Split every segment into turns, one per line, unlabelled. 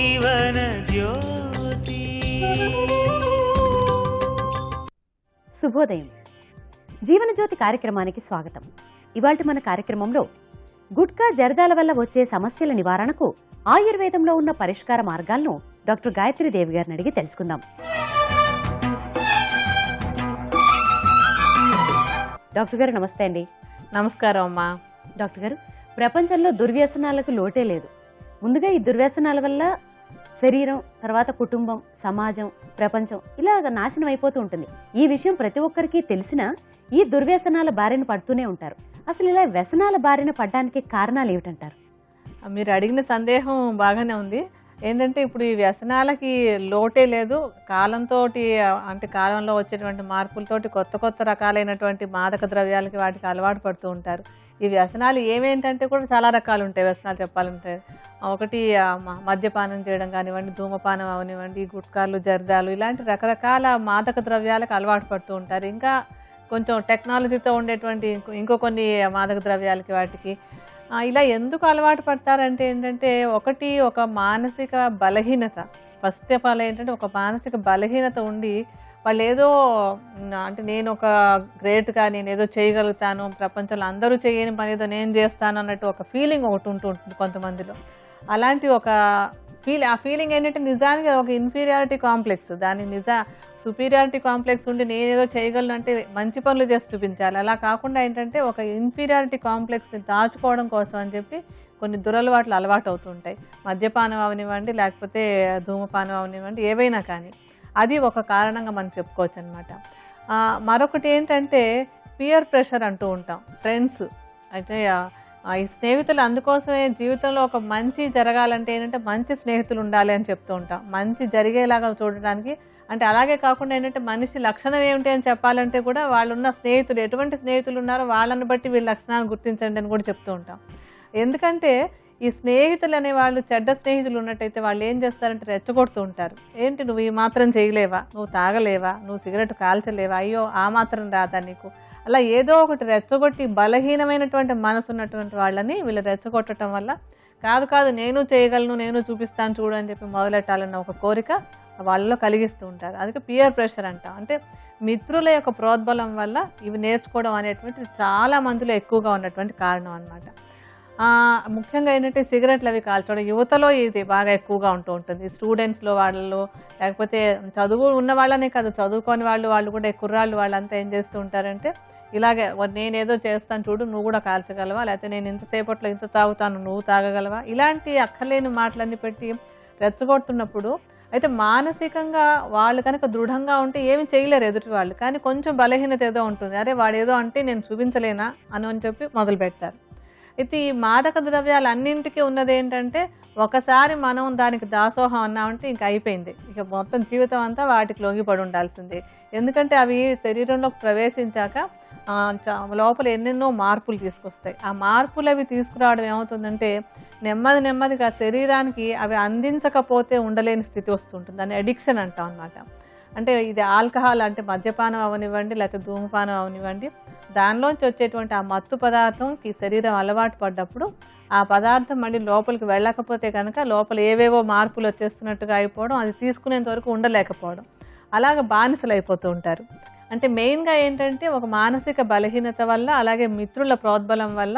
జీవన జ్యోతి.
శుభోదయం. జీవనజ్యోతి కార్యక్రమానికి స్వాగతం. ఇవాల్టి మన కార్యక్రమంలో గుట్కా జర్దాల వల్ల వచ్చే సమస్యల నివారణకు ఆయుర్వేదంలో ఉన్న పరిష్కార మార్గాలను డాక్టర్ గాయత్రి దేవి గారిని అడిగి తెలుసుకుందాం. డాక్టర్ గారు నమస్తే అండి.
నమస్కారం అమ్మా.
డాక్టర్ గారు, ప్రపంచంలో దుర్వ్యసనాలకు లోటే లేదు. ముందుగా ఈ దుర్వ్యసనాల వల్ల శరీరం, తర్వాత కుటుంబం, సమాజం, ప్రపంచం ఇలా నాశనం అయిపోతూ ఉంటుంది. ఈ విషయం ప్రతి ఒక్కరికి తెలిసినా ఈ దుర్వ్యసనాల బారిన పడుతూనే ఉంటారు. అసలు ఇలా వ్యసనాల బారిన పడడానికి కారణాలు ఏమిటంటారు?
మీరు అడిగిన సందేహం బాగానే ఉంది. ఏంటంటే ఇప్పుడు ఈ వ్యసనాలకి లోటే లేదు. కాలంతో అంటే కాలంలో వచ్చేటువంటి మార్పులతోటి కొత్త కొత్త రకాలైనటువంటి మాదక ద్రవ్యాలకి వాటికి అలవాటు పడుతూ ఉంటారు. ఈ వ్యసనాలు ఏమేంటంటే కూడా చాలా రకాలు ఉంటాయి. వ్యసనాలు చెప్పాలంటే ఒకటి మద్యపానం చేయడం కానివ్వండి, ధూమపానం అవనివ్వండి, గుట్కాలు, జర్దాలు ఇలాంటి రకరకాల మాదక ద్రవ్యాలకు అలవాటు పడుతూ ఉంటారు. ఇంకా కొంచెం టెక్నాలజీతో ఉండేటువంటి ఇంకో కొన్ని మాదక ద్రవ్యాలకి వాటికి ఇలా ఎందుకు అలవాటు పడతారంటే ఏంటంటే ఒక మానసిక బలహీనత. ఫస్ట్ ఆఫ్ ఆల్ ఏంటంటే ఒక మానసిక బలహీనత ఉండి వాళ్ళు ఏదో అంటే నేను ఒక గ్రేట్గా నేను ఏదో చేయగలుగుతాను, ప్రపంచంలో అందరూ చేయని పని ఏదో నేను చేస్తాను అన్నట్టు ఒక ఫీలింగ్ ఒకటి ఉంటుంది కొంతమందిలో. అలాంటి ఆ ఫీలింగ్ ఏంటంటే నిజానికి ఒక ఇన్ఫీరియారిటీ కాంప్లెక్స్. దాని సుపీరియారిటీ కాంప్లెక్స్ ఉండి నేనేదో చేయగలను అంటే మంచి పనులు చేసి చూపించాలి. అలా కాకుండా ఏంటంటే ఒక ఇన్ఫీరియారిటీ కాంప్లెక్స్ని దాచుకోవడం కోసం అని చెప్పి కొన్ని దురలవాట్లు అలవాటు అవుతుంటాయి. మద్యపానం అవనివ్వండి, లేకపోతే ధూమపానం అవనివ్వండి, ఏవైనా కానీ అది ఒక కారణంగా మనం చెప్పుకోవచ్చు అనమాట. మరొకటి ఏంటంటే పియర్ ప్రెషర్ అంటూ ఉంటాం. ఫ్రెండ్స్ అయితే ఈ స్నేహితులు, అందుకోసమే జీవితంలో ఒక మంచి జరగాలంటే ఏంటంటే మంచి స్నేహితులు ఉండాలి అని చెప్తూ ఉంటాం. మంచి జరిగేలాగా చూడడానికి. అంటే అలాగే కాకుండా ఏంటంటే మనిషి లక్షణం ఏమిటి అని చెప్పాలంటే కూడా వాళ్ళున్న స్నేహితులు ఎటువంటి స్నేహితులు ఉన్నారో వాళ్ళని బట్టి వీళ్ళ లక్షణాలను గుర్తించండి అని కూడా చెప్తూ ఉంటాం. ఎందుకంటే ఈ స్నేహితులు అనే వాళ్ళు చెడ్డ స్నేహితులు ఉన్నట్టయితే వాళ్ళు ఏం చేస్తారంటే రెచ్చగొడుతూ ఉంటారు. ఏంటి నువ్వు ఈ మాత్రం చేయలేవా, నువ్వు తాగలేవా, నువ్వు సిగరెట్ కాల్చలేవా, అయ్యో ఆ మాత్రం రాదా నీకు, అలా ఏదో ఒకటి రెచ్చగొట్టి బలహీనమైనటువంటి మనసు ఉన్నటువంటి వాళ్ళని వీళ్ళు రెచ్చగొట్టడం వల్ల కాదు నేను చేయగలను, నేను చూపిస్తాను చూడు అని చెప్పి మొదలెట్టాలన్న ఒక కోరిక వాళ్ళలో కలిగిస్తూ ఉంటారు. అందుకే పియర్ ప్రెషర్ అంటాం. అంటే మిత్రుల యొక్క ప్రోద్బలం వల్ల ఇవి నేర్చుకోవడం అనేటువంటిది చాలా మందిలో ఎక్కువగా ఉన్నటువంటి కారణం అన్నమాట. ముఖ్యంగా ఏంటంటే సిగరెట్లు అవి కాల్చడం యువతలో ఇది బాగా ఎక్కువగా ఉంటూ ఉంటుంది. స్టూడెంట్స్లో వాళ్ళలో, లేకపోతే చదువు ఉన్న వాళ్ళనే కాదు, చదువుకొని వాళ్ళు కూడా కుర్రాళ్ళు వాళ్ళంతా ఏం చేస్తూ ఉంటారంటే ఇలాగే నేనేదో చేస్తాను చూడు, నువ్వు కూడా కాల్చగలవా, లేకపోతే నేను ఇంతసేపట్లో ఇంత తాగుతాను నువ్వు తాగగలవా, ఇలాంటి అక్కర్లేని మాటలన్నీ పెట్టి రెచ్చగొడుతున్నప్పుడు అయితే మానసికంగా వాళ్ళు కనుక దృఢంగా ఉంటే ఏమి చేయలేరు ఎదుటి వాళ్ళు. కానీ కొంచెం బలహీనత ఏదో ఉంటుంది, అరే వాడేదో అంటే నేను చూపించలేనా అని చెప్పి మొదలు పెడతారు. అయితే ఈ మాదక ద్రవ్యాలు అన్నింటికీ ఉన్నది ఏంటంటే ఒకసారి మనం దానికి దాసోహం అన్నామంటే ఇంక అయిపోయింది, ఇక మొత్తం జీవితం అంతా వాటికి లొంగిపడి ఉండాల్సిందే. ఎందుకంటే అవి శరీరంలోకి ప్రవేశించాక లోపల ఎన్నెన్నో మార్పులు తీసుకొస్తాయి. ఆ మార్పులు అవి తీసుకురావడం ఏమవుతుందంటే నెమ్మదిగా శరీరానికి అవి అందించకపోతే ఉండలేని స్థితి వస్తుంటుంది. దాన్ని అడిక్షన్ అంటాం అన్నమాట. అంటే ఇది ఆల్కహాల్ అంటే మద్యపానం అవనివ్వండి, లేకపోతే ధూమపానం అవనివ్వండి, దానిలోంచి వచ్చేటువంటి ఆ మత్తు పదార్థంకి శరీరం అలవాటు పడ్డప్పుడు ఆ పదార్థం మళ్ళీ లోపలికి వెళ్ళకపోతే కనుక లోపల ఏవేవో మార్పులు వచ్చేస్తున్నట్టుగా అయిపోవడం, అది తీసుకునేంత వరకు ఉండలేకపోవడం, అలాగ బానిసలు అయిపోతూ ఉంటారు. అంటే మెయిన్గా ఏంటంటే ఒక మానసిక బలహీనత వల్ల, అలాగే మిత్రుల ప్రోద్బలం వల్ల,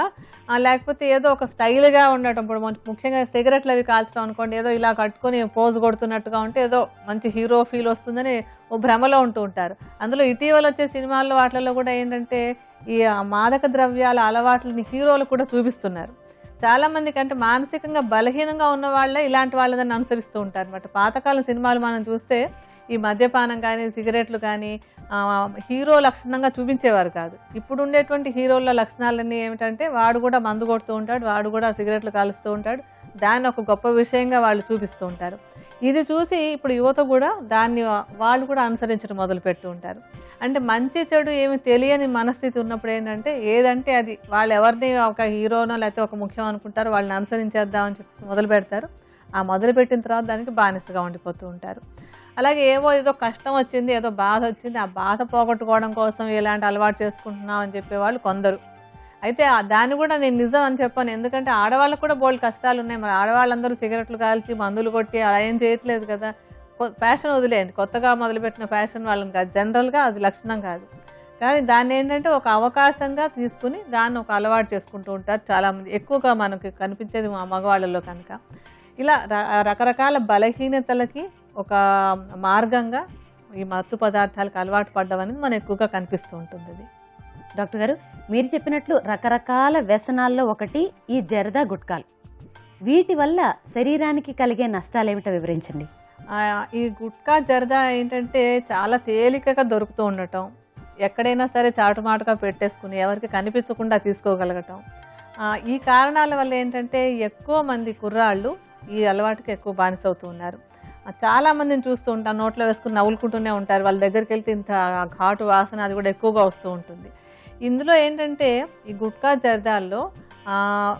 లేకపోతే ఏదో ఒక స్టైల్గా ఉండటం. ఇప్పుడు ముఖ్యంగా సిగరెట్లు అవి కాల్చడం అనుకోండి, ఏదో ఇలా కట్టుకొని పోజు కొడుతున్నట్టుగా ఉంటే ఏదో మంచి హీరో ఫీల్ వస్తుందని ఓ భ్రమలో ఉంటూ ఉంటారు. అందులో ఇటీవల వచ్చే సినిమాల్లో వాటిల్లో కూడా ఏంటంటే ఈ మాదక ద్రవ్యాల అలవాట్లని హీరోలు కూడా చూపిస్తున్నారు. చాలామందికి అంటే మానసికంగా బలహీనంగా ఉన్న వాళ్ళే ఇలాంటి వాళ్ళని అనుసరిస్తూ ఉంటారు అన్నమాట. పాతకాలం సినిమాలు మనం చూస్తే ఈ మద్యపానం కానీ సిగరెట్లు కానీ హీరో లక్షణంగా చూపించేవారు కాదు. ఇప్పుడు ఉండేటువంటి హీరోల లక్షణాలన్నీ ఏమిటంటే వాడు కూడా మందు కొడుతూ ఉంటాడు, వాడు కూడా సిగరెట్లు కాలుస్తూ ఉంటాడు, దాన్ని ఒక గొప్ప విషయంగా వాళ్ళు చూపిస్తూ ఉంటారు. ఇది చూసి ఇప్పుడు యువత కూడా దాన్ని వాళ్ళు కూడా అనుసరించడం మొదలు పెడుతూ ఉంటారు. అంటే మంచి చెడు ఏమి తెలియని మనస్థితి ఉన్నప్పుడు ఏంటంటే ఏదంటే అది వాళ్ళు ఎవరిని ఒక హీరోనో లేకపోతే ఒక ముఖ్యం అనుకుంటారో వాళ్ళని అనుసరించేద్దామని చెప్పి మొదలు పెడతారు. ఆ మొదలుపెట్టిన తర్వాత దానికి బానిసగా ఉండిపోతూ ఉంటారు. అలాగే ఏదో కష్టం వచ్చింది, ఏదో బాధ వచ్చింది, ఆ బాధ పోగొట్టుకోవడం కోసం ఇలాంటి అలవాటు చేసుకుంటున్నాం అని చెప్పేవాళ్ళు కొందరు. అయితే దాన్ని కూడా నేను నిజం అని చెప్పాను. ఎందుకంటే ఆడవాళ్ళకు కూడా బోల్డ్ కష్టాలు ఉన్నాయి. మరి ఆడవాళ్ళందరూ సిగరెట్లు కాల్చి మందులు కొట్టి అలా ఏం చేయట్లేదు కదా. ఫ్యాషన్ వదిలేయండి, కొత్తగా మొదలుపెట్టిన ఫ్యాషన్ వాళ్ళని కాదు, జనరల్గా అది లక్షణం కాదు. కానీ దాన్ని ఏంటంటే ఒక అవకాశంగా తీసుకుని దాన్ని ఒక అలవాటు చేసుకుంటూ ఉంటారు చాలామంది. ఎక్కువగా మనకి కనిపించేది మా మగవాళ్ళలో కనుక. ఇలా రకరకాల బలహీనతలకి ఒక మార్గంగా ఈ మత్తు పదార్థాలకు అలవాటు పడ్డం అనేది మనకు ఎక్కువగా కనిపిస్తూ ఉంటుంది. అది
డాక్టర్ గారు, మీరు చెప్పినట్లు రకరకాల వ్యసనాల్లో ఒకటి ఈ జర్దా గుట్కాలు. వీటి వల్ల శరీరానికి కలిగే నష్టాలు ఏమిటో వివరించండి.
ఈ గుట్కా జర్దా ఏంటంటే చాలా తేలికగా దొరుకుతూ ఉండటం, ఎక్కడైనా సరే చాటుమాటుగా పెట్టేసుకుని ఎవరికి కనిపించకుండా తీసుకోగలగటం. ఈ కారణాల వల్ల ఏంటంటే ఎక్కువ మంది కుర్రాళ్ళు ఈ అలవాటుకి ఎక్కువ బానిసవుతూ ఉన్నారు. చాలామందిని చూస్తూ ఉంటాను, నోట్లో వేసుకుని నవ్వులుకుంటూనే ఉంటారు. వాళ్ళ దగ్గరికి వెళ్తే ఇంత ఘాటు వాసన అది కూడా ఎక్కువగా వస్తూ ఉంటుంది. ఇందులో ఏంటంటే ఈ గుట్కా జర్దాల్లో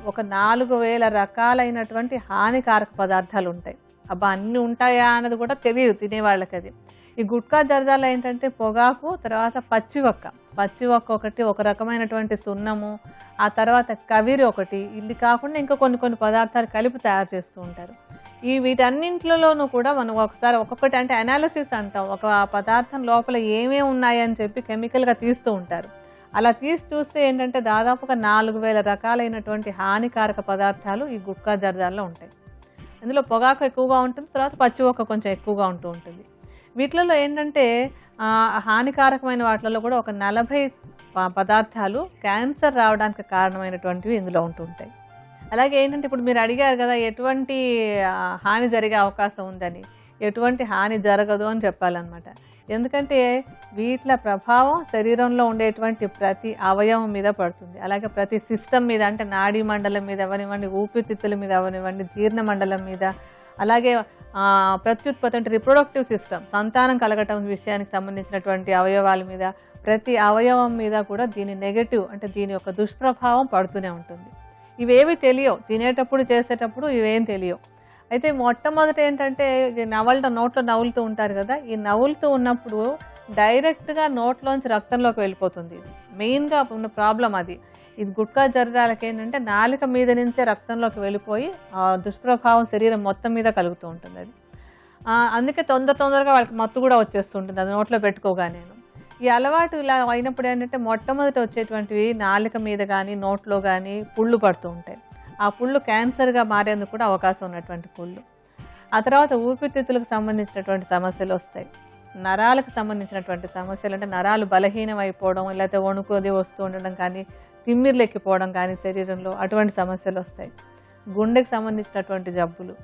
ఒక 4000 రకాలైనటువంటి హానికారక పదార్థాలు ఉంటాయి. అబ్బా అన్నీ ఉంటాయా అన్నది కూడా తెలియదు తినేవాళ్ళకి. అది ఈ గుట్కా జర్దాలో ఏంటంటే పొగాకు, తర్వాత పచ్చి ఒక్క ఒకటి, ఒక రకమైనటువంటి సున్నము, ఆ తర్వాత కవిరి ఒకటి, ఇది కాకుండా ఇంకా కొన్ని పదార్థాలు కలిపి తయారు చేస్తూ ఉంటారు. వీటన్నింటిలోనూ కూడా మనం ఒకసారి ఒక్కొక్కటి అంటే అనాలిసిస్ అంటాం, ఒక పదార్థం లోపల ఏమేమి ఉన్నాయని చెప్పి కెమికల్గా తీస్తూ ఉంటారు. అలా తీసి చూస్తే ఏంటంటే దాదాపుగా 4000 రకాలైనటువంటి హానికారక పదార్థాలు ఈ గుట్కా జర్దాల్లో ఉంటాయి. ఇందులో పొగాకు ఎక్కువగా ఉంటుంది, తర్వాత పచ్చి ఒక్క కొంచెం ఎక్కువగా ఉంటూ ఉంటుంది. వీటిలలో ఏంటంటే హానికారకమైన వాటిలలో కూడా ఒక 40 పదార్థాలు క్యాన్సర్ రావడానికి కారణమైనటువంటివి ఇందులో ఉంటుంటాయి. అలాగే ఏంటంటే ఇప్పుడు మీరు అడిగారు కదా ఎటువంటి హాని జరిగే అవకాశం ఉందని. ఎటువంటి హాని జరగదు అని చెప్పాలన్నమాట. ఎందుకంటే వీటిల ప్రభావం శరీరంలో ఉండేటువంటి ప్రతి అవయవం మీద పడుతుంది. అలాగే ప్రతి సిస్టమ్ మీద, అంటే నాడీ మండలం మీద అవనివ్వండి, ఊపిరితిత్తుల మీద అవనివ్వండి, జీర్ణ మండలం మీద, అలాగే ప్రత్యుత్పత్తి అంటే రిప్రొడక్టివ్ సిస్టమ్, సంతానం కలగటం విషయానికి సంబంధించినటువంటి అవయవాల మీద, ప్రతి అవయవం మీద కూడా దీని నెగటివ్ అంటే దీని యొక్క దుష్ప్రభావం పడుతూనే ఉంటుంది. ఇవేవి తెలియవు, తినేటప్పుడు చేసేటప్పుడు ఇవేం తెలియవు. అయితే మొట్టమొదట ఏంటంటే నోట్లో నవ్వులుతూ ఉంటారు కదా, ఈ నవ్వులుతూ ఉన్నప్పుడు డైరెక్ట్గా నోట్లోంచి రక్తంలోకి వెళ్ళిపోతుంది. ఇది మెయిన్గా ఉన్న ప్రాబ్లం అది. ఇది గుట్కా జర్దాలకి ఏంటంటే నాలుక మీద నుంచే రక్తంలోకి వెళ్ళిపోయి దుష్ప్రభావం శరీరం మొత్తం మీద కలుగుతూ ఉంటుంది. అది అందుకే తొందరగా వాళ్ళకి మత్తు కూడా వచ్చేస్తుంటుంది అది నోట్లో పెట్టుకోగానే. ఈ అలవాటు ఇలా అయినప్పుడు ఏంటంటే మొట్టమొదటి వచ్చేటువంటివి నాలుక మీద కానీ నోట్లో కానీ పుళ్ళు పడుతూ ఉంటాయి. ఆ పుళ్ళు క్యాన్సర్గా మారేందుకు కూడా అవకాశం ఉన్నటువంటి పుళ్ళు. ఆ తర్వాత ఊపిరితిత్తులకు సంబంధించినటువంటి సమస్యలు వస్తాయి. నరాలకు సంబంధించినటువంటి సమస్యలు అంటే నరాలు బలహీనం అయిపోవడం, లేకపోతే వణుకు అది వస్తూ ఉండడం కానీ, తిమ్మిర్లు ఎక్కిపోవడం కానీ శరీరంలో, అటువంటి సమస్యలు వస్తాయి. గుండెకి సంబంధించినటువంటి జబ్బులు,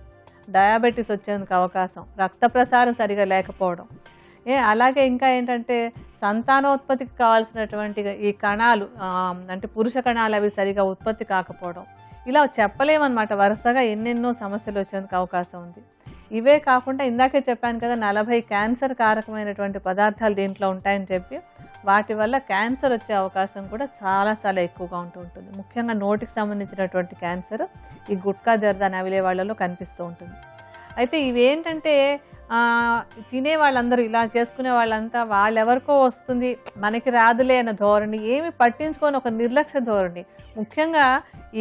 డయాబెటీస్ వచ్చేందుకు అవకాశం, రక్త ప్రసారం సరిగా లేకపోవడం, అలాగే ఇంకా ఏంటంటే సంతానోత్పత్తికి కావాల్సినటువంటి ఈ కణాలు అంటే పురుష కణాలు అవి సరిగా ఉత్పత్తి కాకపోవడం, ఇలా చెప్పలేమన్నమాట. వరుసగా ఎన్నెన్నో సమస్యలు వచ్చేందుకు అవకాశం ఉంది. ఇవే కాకుండా ఇందాకే చెప్పాను కదా 40 క్యాన్సర్ కారకమైనటువంటి పదార్థాలు దీంట్లో ఉంటాయని చెప్పి, వాటి వల్ల క్యాన్సర్ వచ్చే అవకాశం కూడా చాలా ఎక్కువగా ఉంటుంది. ముఖ్యంగా నోటికి సంబంధించినటువంటి క్యాన్సర్ ఈ గుట్కా జర్దా నవిలే వాళ్ళలో కనిపిస్తూ ఉంటుంది. అయితే ఇవేంటంటే తినే వాళ్ళందరూ ఇలా చేసుకునే వాళ్ళంతా వాళ్ళెవరికో వస్తుంది మనకి రాదులే అన్న ధోరణి, ఏమి పట్టించుకొని ఒక నిర్లక్ష్య ధోరణి. ముఖ్యంగా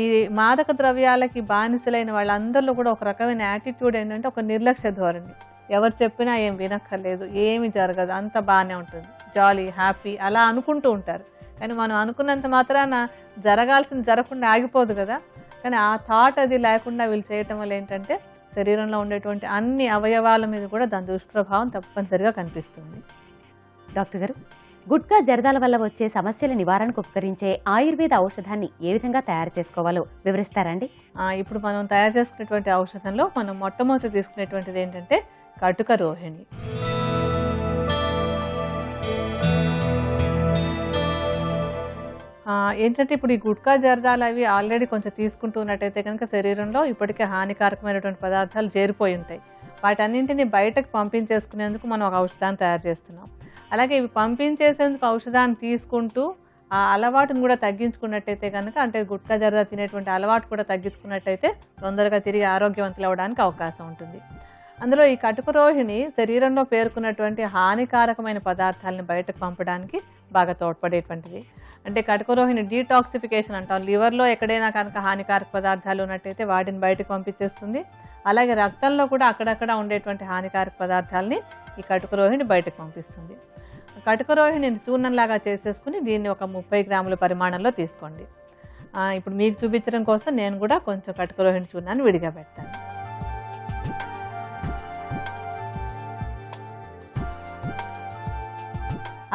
ఈ మాదక ద్రవ్యాలకి బానిసలైన వాళ్ళందరిలో కూడా ఒక రకమైన యాటిట్యూడ్ ఏంటంటే ఒక నిర్లక్ష్య ధోరణి. ఎవరు చెప్పినా ఏం వినక్కర్లేదు, ఏమి జరగదు, అంత బాగానే ఉంటుంది, జాలీ హ్యాపీ అలా అనుకుంటూ ఉంటారు. కానీ మనం అనుకున్నంత మాత్రాన జరగాల్సింది జరగకుండా ఆగిపోదు కదా. కానీ ఆ థాట్ అది లేకుండా వీళ్ళు చేయటం వల్ల ఏంటంటే శరీరంలో ఉండేటువంటి అన్ని అవయవాల మీద కూడా దాని దుష్ప్రభావం తప్పనిసరిగా కనిపిస్తుంది.
డాక్టర్ గారు, గుట్కా జర్దాల వల్ల వచ్చే సమస్యల నివారణకు ఉపకరించే ఆయుర్వేద ఔషధాన్ని ఏ విధంగా తయారు చేసుకోవాలో వివరిస్తారండి?
ఇప్పుడు మనం తయారు చేసుకునేటువంటి ఔషధంలో మనం మొట్టమొదటి తీసుకునేటువంటిది ఏంటంటే కటుక రోహిణి. ఏంటంటే ఇప్పుడు ఈ గుట్కా జర్దాలు అవి ఆల్రెడీ కొంచెం తీసుకుంటున్నట్టయితే కనుక శరీరంలో ఇప్పటికే హానికారకమైనటువంటి పదార్థాలు చేరిపోయి ఉంటాయి. వాటన్నింటినీ బయటకు పంపించేసుకునేందుకు మనం ఒక ఔషధాన్ని తయారు చేస్తున్నాం. అలాగే ఇవి పంపించేసేందుకు ఔషధాన్ని తీసుకుంటూ ఆ అలవాటును కూడా తగ్గించుకున్నట్టయితే కనుక, అంటే గుట్కా జర్దా తినేటువంటి అలవాటు కూడా తగ్గించుకున్నట్టయితే తొందరగా తిరిగి ఆరోగ్యవంతులు అవ్వడానికి అవకాశం ఉంటుంది. అందులో ఈ కటుక రోహిణి శరీరంలో పేర్కొన్నటువంటి హానికారకమైన పదార్థాలను బయటకు పంపడానికి బాగా తోడ్పడేటువంటిది. అంటే కటకరోహిణి డీటాక్సిఫికేషన్ అంటాం. లివర్లో ఎక్కడైనా కనుక హానికారక పదార్థాలు ఉన్నట్టయితే వాటిని బయటకు పంపించేస్తుంది. అలాగే రక్తంలో కూడా అక్కడక్కడ ఉండేటువంటి హానికారక పదార్థాలని ఈ కటకరోహిణి బయటకు పంపిస్తుంది. కటకరోహిణిని చూర్ణంలాగా చేసేసుకుని దీన్ని ఒక 30 గ్రాముల పరిమాణంలో తీసుకోండి. ఇప్పుడు మీకు చూపించడం కోసం నేను కూడా కొంచెం కటకరోహిణి చూర్ణాన్ని విడిగా పెడతాను.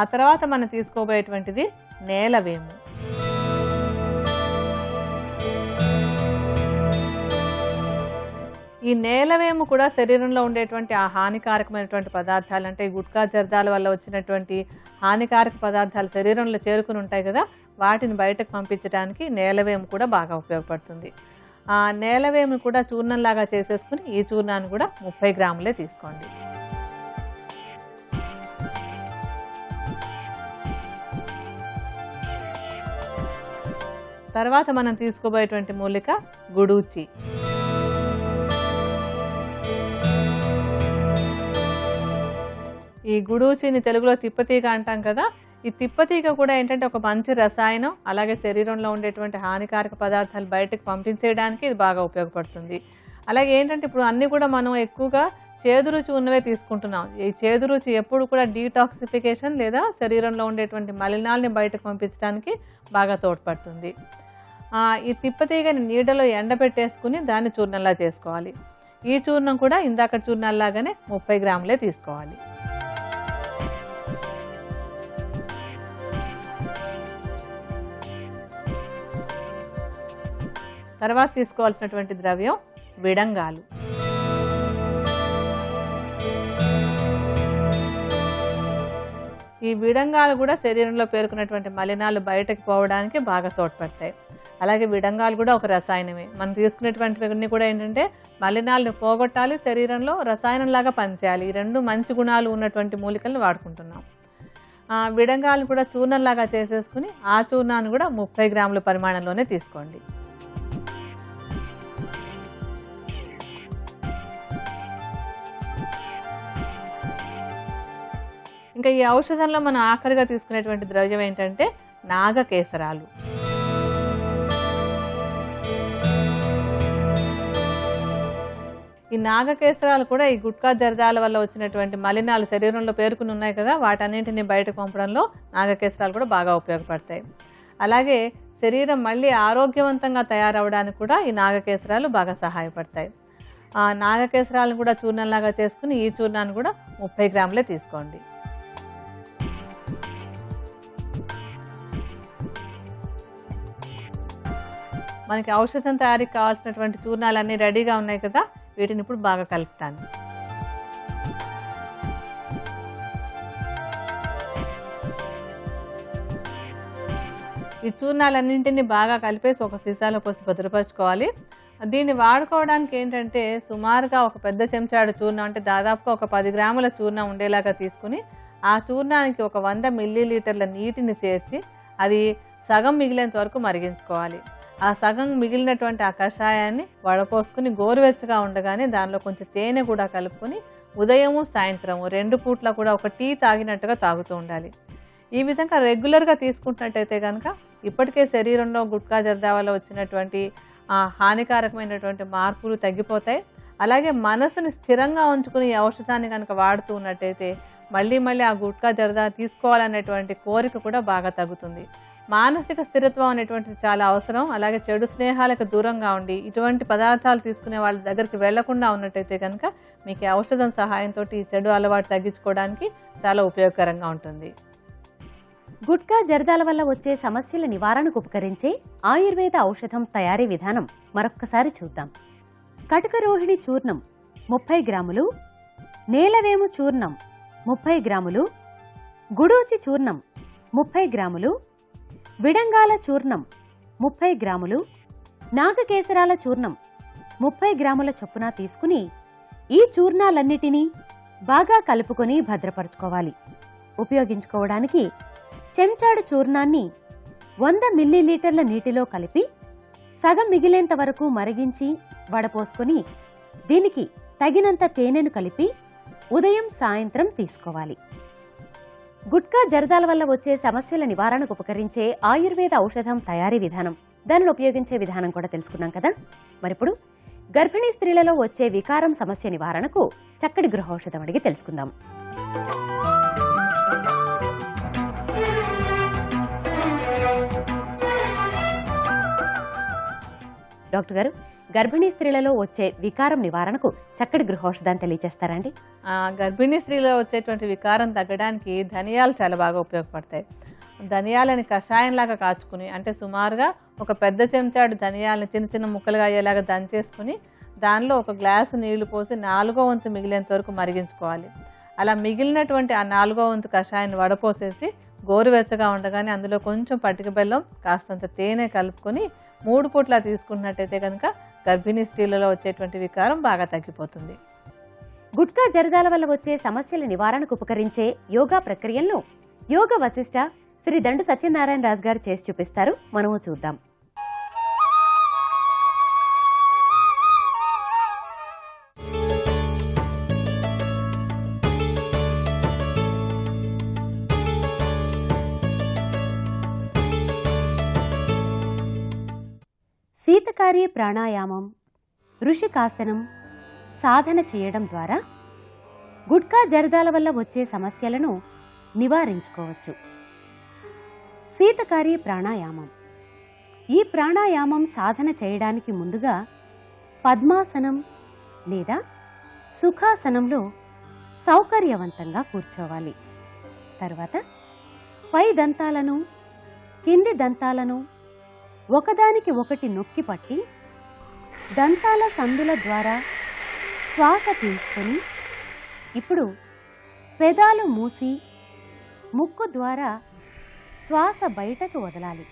ఆ తర్వాత మనం తీసుకోబోయేటువంటిది నేలవేము. ఈ నేలవేము కూడా శరీరంలో ఉండేటువంటి ఆ హానికారకమైనటువంటి పదార్థాలు, అంటే గుట్కా జర్దాల వల్ల వచ్చినటువంటి హానికారక పదార్థాలు శరీరంలో చేరుకుని ఉంటాయి కదా, వాటిని బయటకు పంపించడానికి నేలవేము కూడా బాగా ఉపయోగపడుతుంది. ఆ నేలవేము కూడా చూర్ణంలాగా చేసేసుకుని ఈ చూర్ణాన్ని కూడా 30 గ్రాములే తీసుకోండి. తర్వాత మనం తీసుకోబోయేటువంటి మూలిక గుడూచి. ఈ గుడూచిని తెలుగులో తిప్పతీగ అంటాం కదా. ఈ తిప్పతీగ కూడా ఏంటంటే ఒక మంచి రసాయనం. అలాగే శరీరంలో ఉండేటువంటి హానికారక పదార్థాలు బయటకు పంపించేయడానికి ఇది బాగా ఉపయోగపడుతుంది. అలాగే ఏంటంటే ఇప్పుడు అన్నీ కూడా మనం ఎక్కువగా చేదు రుచి ఉన్నవే తీసుకుంటున్నాం. ఈ చేదు రుచి ఎప్పుడు కూడా డీటాక్సిఫికేషన్ లేదా శరీరంలో ఉండేటువంటి మలినాల్ని బయటకు పంపించడానికి బాగా తోడ్పడుతుంది. ఈ తిప్పతీగని నీడలో ఎండబెట్టేసుకుని దాన్ని చూర్ణంలా చేసుకోవాలి. ఈ చూర్ణం కూడా ఇందాక చూర్ణాల్లాగానే 30 గ్రాములే తీసుకోవాలి. తర్వాత తీసుకోవాల్సినటువంటి ద్రవ్యం విడంగాలు. ఈ విడంగాలు కూడా శరీరంలో పేరుకున్నటువంటి మలినాలు బయటకు పోవడానికి బాగా తోడ్పడతాయి. అలాగే విడంగాలు కూడా ఒక రసాయనమే. మనం తీసుకునేటువంటివన్నీ కూడా ఏంటంటే మలినాలను పోగొట్టాలి, శరీరంలో రసాయనంలాగా పనిచేయాలి. ఈ రెండు మంచి గుణాలు ఉన్నటువంటి మూలికలను వాడుకుంటున్నాం. విడంగాలు కూడా చూర్ణంలాగా చేసేసుకుని ఆ చూర్ణాన్ని కూడా 30 గ్రాముల పరిమాణంలోనే తీసుకోండి. ఇంకా ఈ ఔషధంలో మనం ఆఖరిగా తీసుకునేటువంటి ద్రవ్యం ఏంటంటే నాగకేసరాలు. ఈ నాగకేసరాలు కూడా ఈ గుట్కా జర్దాల వల్ల వచ్చినటువంటి మలినాలు శరీరంలో పేరుకుని ఉన్నాయి కదా, వాటన్నింటినీ బయటకు పంపడంలో నాగకేసరాలు కూడా బాగా ఉపయోగపడతాయి. అలాగే శరీరం మళ్ళీ ఆరోగ్యవంతంగా తయారవడానికి కూడా ఈ నాగకేసరాలు బాగా సహాయపడతాయి. ఆ నాగకేసరాలను కూడా చూర్ణంలాగా చేసుకుని ఈ చూర్ణాన్ని కూడా 30 గ్రాములే తీసుకోండి. మనకి ఔషధం తయారీకి కావాల్సినటువంటి చూర్ణాలన్నీ రెడీగా ఉన్నాయి కదా, వీటిని ఇప్పుడు బాగా కలుపుతాను. ఈ చూర్ణాలన్నింటినీ బాగా కలిపేసి ఒక సీసాలో పోసి భద్రపరచుకోవాలి. దీన్ని వాడుకోవడానికి ఏంటంటే సుమారుగా ఒక పెద్ద చెంచాడు చూర్ణం, అంటే దాదాపుగా ఒక 10 గ్రాముల చూర్ణం ఉండేలాగా తీసుకుని ఆ చూర్ణానికి ఒక 100 మిల్లీలీటర్ల నీటిని చేర్చి అది సగం మిగిలేంత వరకు మరిగించుకోవాలి. ఆ సగం మిగిలినటువంటి ఆ కషాయాన్ని వడపోసుకుని గోరువెచ్చగా ఉండగానే దానిలో కొంచెం తేనె కూడా కలుపుకొని ఉదయము సాయంత్రము 2 పూట్ల కూడా ఒక టీ తాగినట్టుగా తాగుతూ ఉండాలి. ఈ విధంగా రెగ్యులర్గా తీసుకుంటున్నట్టయితే కనుక ఇప్పటికే శరీరంలో గుట్కా జర్దా వల్ల వచ్చినటువంటి హానికారకమైనటువంటి మార్పులు తగ్గిపోతాయి. అలాగే మనసుని స్థిరంగా ఉంచుకుని ఈ ఔషధాన్ని కనుక వాడుతూ ఉన్నట్టయితే మళ్ళీ ఆ గుట్కా జర్దా తీసుకోవాలనేటువంటి కోరిక కూడా బాగా తగ్గుతుంది. మానసిక స్థిరత్వం అనేటువంటిది చాలా అవసరం. అలాగే చెడు స్నేహాలకు దూరంగా ఉండి ఇటువంటి పదార్థాలు తీసుకునే వాళ్ళ దగ్గరికి వెళ్లకుండా ఉన్నట్టయితే కనుక మీకు ఔషధం సహాయంతో ఈ చెడు అలవాటు తగ్గించుకోవడానికి చాలా ఉపయోగకరంగా ఉంటుంది.
గుట్కా జర్దాల వల్ల వచ్చే సమస్యల నివారణకు ఉపకరించే ఆయుర్వేద ఔషధం తయారీ విధానం మరొక్కసారి చూద్దాం. కటకరోహిణి చూర్ణం 30 గ్రాములు, నేలవేము చూర్ణం 30 గ్రాములు, గుడూచి చూర్ణం 30 గ్రాములు, విడంగాల చూర్ణం 30 గ్రాములు, నాగకేసరాల చూర్ణం 30 గ్రాముల చొప్పున తీసుకుని ఈ చూర్ణాలన్నిటినీ బాగా కలుపుకొని భద్రపరచుకోవాలి. ఉపయోగించుకోవడానికి చెంచాడు చూర్ణాన్ని 100 మిల్లీలీటర్ల నీటిలో కలిపి సగం మిగిలేంత వరకు మరిగించి వడపోసుకొని దీనికి తగినంత తేనెను కలిపి ఉదయం సాయంత్రం తీసుకోవాలి. గుట్కా జరదాల వల్ల వచ్చే సమస్యల నివారణకు ఉపకరించే ఆయుర్వేద ఔషధం తయారీ విధానం, దానిని ఉపయోగించే విధానం కూడా తెలుసుకున్నాం కదా. మరిప్పుడు గర్భిణీ స్త్రీలలో వచ్చే వికారం సమస్య నివారణకు చక్కటి గృహౌషధం అడిగి తెలుసుకుందాం. డాక్టర్ గారు, గర్భిణీ స్త్రీలలో వచ్చే వికారం నివారణకు చక్కటి గృహౌషధాన్ని తెలియజేస్తారండి?
గర్భిణీ స్త్రీలో వచ్చేటువంటి వికారం తగ్గడానికి ధనియాలు చాలా బాగా ఉపయోగపడతాయి. ధనియాలని కషాయంలాగా కాచుకుని, అంటే సుమారుగా ఒక పెద్ద చెంచాడు ధనియాలను చిన్న చిన్న ముక్కలుగా అయ్యేలాగా దంచేసుకుని దానిలో ఒక గ్లాసు నీళ్లు పోసి 4వ వంతు మిగిలేంత వరకు మరిగించుకోవాలి. అలా మిగిలినటువంటి ఆ 4వ వంతు కషాయాన్ని వడపోసేసి గోరువెచ్చగా ఉండగానే అందులో కొంచెం పటిక బెల్లం, కాస్తంత తేనె కలుపుకొని 3 పూట్ల తీసుకున్నట్టయితే కనుక గర్భిణీ స్త్రీలలో వచ్చేటువంటి వికారం బాగా తగ్గిపోతుంది.
గుట్కా జరదాల వల్ల వచ్చే సమస్యల నివారణకు ఉపకరించే యోగా ప్రక్రియలను యోగ వశిష్ఠ శ్రీ దండు సత్యనారాయణ రాజు గారు చేసి చూపిస్తారు. మనము చూద్దాం. శీతకారి ప్రాణాయామం, ఋషికాసనం సాధన చేయడం ద్వారా గుట్కా జరదాల వల్ల వచ్చే సమస్యలను నివారించుకోవచ్చు. శీతకారి ప్రాణాయామం. ఈ ప్రాణాయామం సాధన చేయడానికి ముందుగా పద్మాసనం లేదా సుఖాసనంలో సౌకర్యవంతంగా కూర్చోవాలి. తర్వాత పై దంతాలను, కింది దంతాలను ఒకదానికి ఒకటి నొక్కి పట్టి దంతాల సందుల ద్వారా శ్వాస పీల్చుకొని ఇప్పుడు పెదాలు మూసి ముక్కు ద్వారా శ్వాస బయటకు వదలాలి.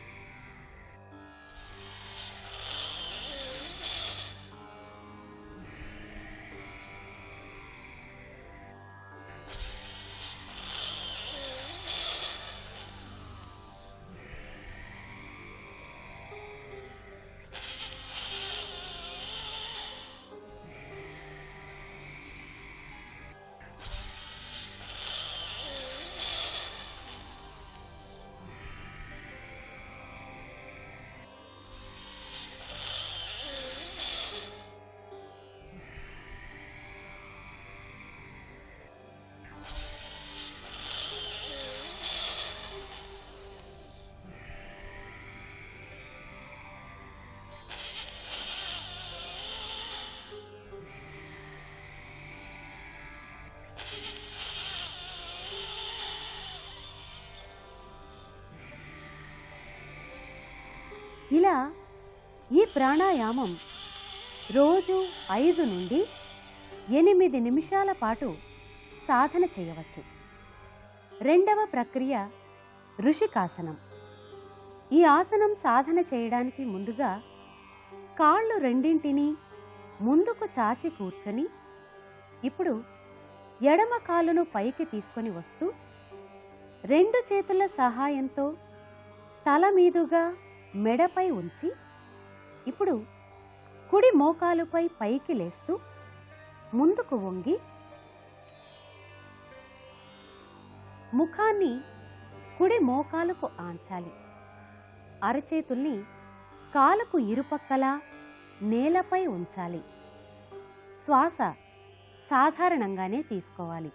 ఇలా ఈ ప్రాణాయామం రోజు 5 నుండి 8 నిమిషాల పాటు సాధన చేయవచ్చు. రెండవ ప్రక్రియ ఋషికాసనం. ఈ ఆసనం సాధన చేయడానికి ముందుగా కాళ్ళు రెండింటినీ ముందుకు చాచి కూర్చొని ఇప్పుడు ఎడమ కాలును పైకి తీసుకొని వస్తూ 2 చేతుల సహాయంతో తల మీదుగా మెడపై ఉంచి ఇప్పుడు కుడి మోకాలుపై పైకి లేస్తూ ముందుకు వంగి ముఖాన్ని కుడి మోకాలుకు ఆంచాలి. అరచేతుల్ని కాలుకు ఇరుపక్కలా నేలపై ఉంచాలి. శ్వాస సాధారణంగానే తీసుకోవాలి.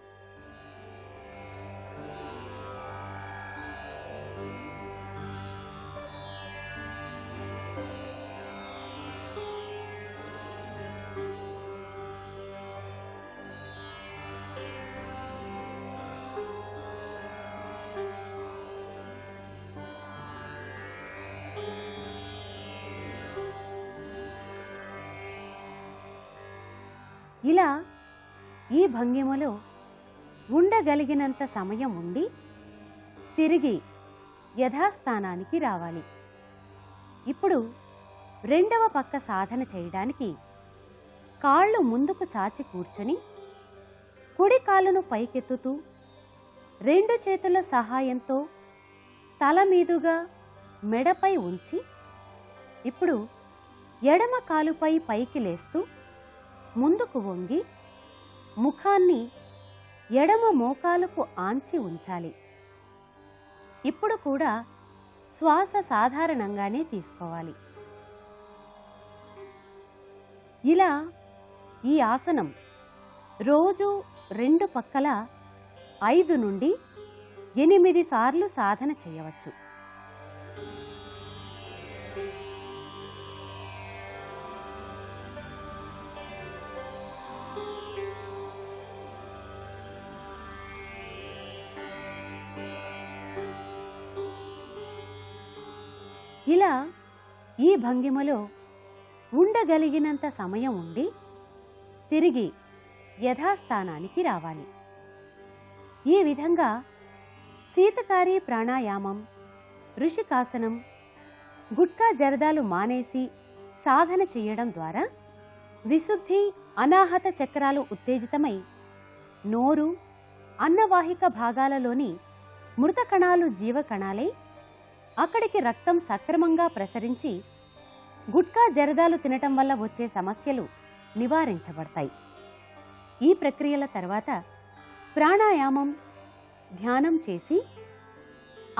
ఇలా ఈ భంగిమలో ఉండగలిగినంత సమయం ఉండి తిరిగి యథాస్థానానికి రావాలి. ఇప్పుడు రెండవ పక్క సాధన చేయడానికి కాళ్ళు ముందుకు చాచి కూర్చొని కుడి కాలును పైకెత్తుతూ 2 చేతుల సహాయంతో తల మీదుగా మెడపై ఉంచి ఇప్పుడు ఎడమ కాలుపై పైకి లేస్తూ ముందుకు వంగి ముఖాన్ని ఎడమ మోకాలుకు ఆంచి ఉంచాలి. ఇప్పుడు కూడా శ్వాస సాధారణంగానే తీసుకోవాలి. ఇలా ఈ ఆసనం రోజు 2 పక్కల 5 నుండి 8 సార్లు సాధన చేయవచ్చు. ఇలా ఈ భంగిమలో ఉండగలిగినంత సమయం ఉండి తిరిగి యథాస్థానానికి రావాలి. ఈ విధంగా శీతకారి ప్రాణాయామం, ఋషికాసనం, గుట్కా జరదాలు మానేసి సాధన చేయడం ద్వారా విశుద్ధి, అనాహత చక్రాలు ఉత్తేజితమై నోరు, అన్నవాహిక భాగాలలోని మృత కణాలు జీవకణాలై అక్కడికి రక్తం సక్రమంగా ప్రసరించి గుట్కా జరదాలు తినటం వల్ల వచ్చే సమస్యలు నివారించబడతాయి. ఈ ప్రక్రియల తర్వాత ప్రాణాయామం, ధ్యానం చేసి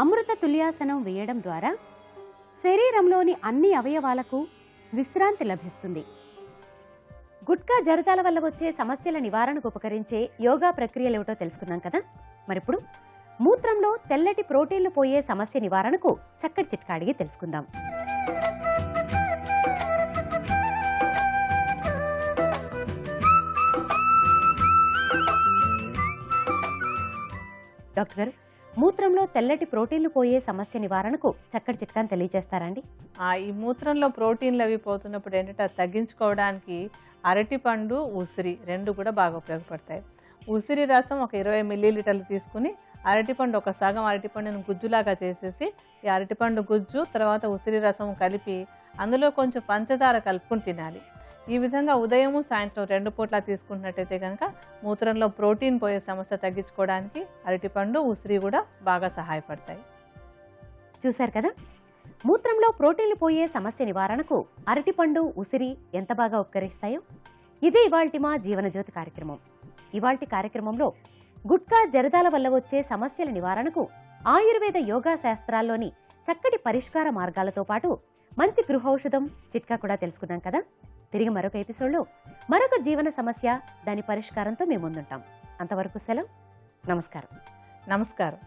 అమృత తుల్యాసనం వేయడం ద్వారా శరీరంలోని అన్ని అవయవాలకు విశ్రాంతి లభిస్తుంది. గుట్కా జరదాల వల్ల వచ్చే సమస్యల నివారణకు ఉపకరించే యోగా ప్రక్రియలేమిటో తెలుసుకున్నాం కదా. మరిప్పుడు మూత్రంలో తెల్లటి ప్రోటీన్లు పోయే సమస్య నివారణకు చక్కటి చిట్కా అడిగి తెలుసుకుందాం. డాక్టర్ గారు, మూత్రంలో తెల్లటి ప్రోటీన్లు పోయే సమస్య నివారణకు చక్కటి చిట్కాను తెలియజేస్తారండి?
ఈ మూత్రంలో ప్రోటీన్లు అవి పోతున్నప్పుడు ఏంటంటే అది తగ్గించుకోవడానికి అరటిపండు, ఉసిరి 2 కూడా బాగా ఉపయోగపడతాయి. ఉసిరి రసం ఒక 20 మిల్లీలీటర్లు తీసుకుని అరటిపండు ఒక సగం అరటిపండును గుజ్జులాగా చేసేసి ఈ అరటిపండు గుజ్జు తర్వాత ఉసిరి రసం కలిపి అందులో కొంచెం పంచదార కలుపుకుని తినాలి. ఈ విధంగా ఉదయము సాయంత్రం 2 పూట్ల తీసుకుంటున్నట్టయితే కనుక మూత్రంలో ప్రోటీన్ పోయే సమస్య తగ్గించుకోవడానికి అరటిపండు, ఉసిరి కూడా బాగా సహాయపడతాయి.
చూశారు కదా, మూత్రంలో ప్రోటీన్లు పోయే సమస్య నివారణకు అరటిపండు, ఉసిరి ఎంత బాగా ఉపకరిస్తాయో. ఇది ఇవాల్టి మా జీవనజ్యోతి కార్యక్రమం. ఇవాల్టి కార్యక్రమంలో గుట్కా జరదాల వల్ల వచ్చే సమస్యల నివారణకు ఆయుర్వేద యోగా శాస్త్రాల్లోని చక్కటి పరిష్కార మార్గాలతో పాటు మంచి గృహౌషధం, చిట్కా కూడా తెలుసుకున్నాం కదా. తిరిగి మరొక ఎపిసోడ్లో మరొక జీవన సమస్య, దాని పరిష్కారంతో మేము ముందుంటాం. అంతవరకు సెలవు. నమస్కారం.
నమస్కారం.